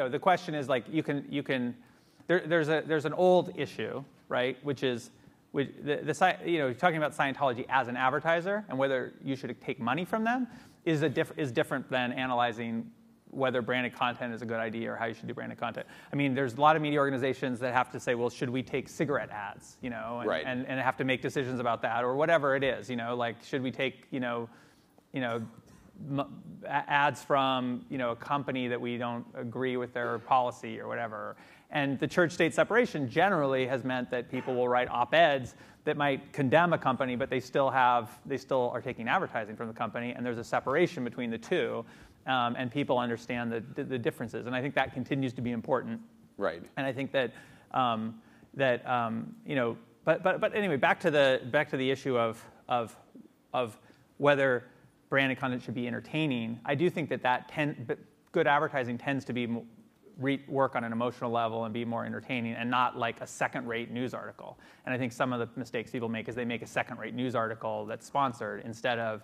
the question is like there's an old issue, right, which is talking about Scientology as an advertiser and whether you should take money from them is different than analyzing whether branded content is a good idea or how you should do branded content. I mean, there's a lot of media organizations that have to say, well, should we take cigarette ads, and have to make decisions about that, or whatever it is, like should we take, ads from, a company that we don't agree with their policy or whatever. And the church-state separation generally has meant that people will write op-eds that might condemn a company, but they still are taking advertising from the company, and there's a separation between the two. And people understand the differences, and I think that continues to be important. Right. And I think that but anyway, back to the issue of whether branded content should be entertaining. I do think that good advertising tends to be work on an emotional level and be more entertaining, and not like a second-rate news article. And I think some of the mistakes people make is they make a second-rate news article that's sponsored instead of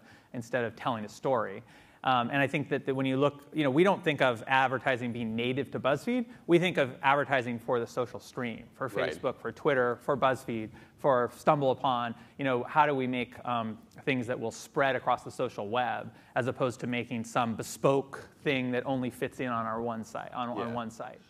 telling a story. And I think that when you look, we don't think of advertising being native to BuzzFeed. We think of advertising for the social stream, for Facebook, for Twitter, for BuzzFeed, for StumbleUpon. How do we make things that will spread across the social web, as opposed to making some bespoke thing that only fits in on our one site, on one site.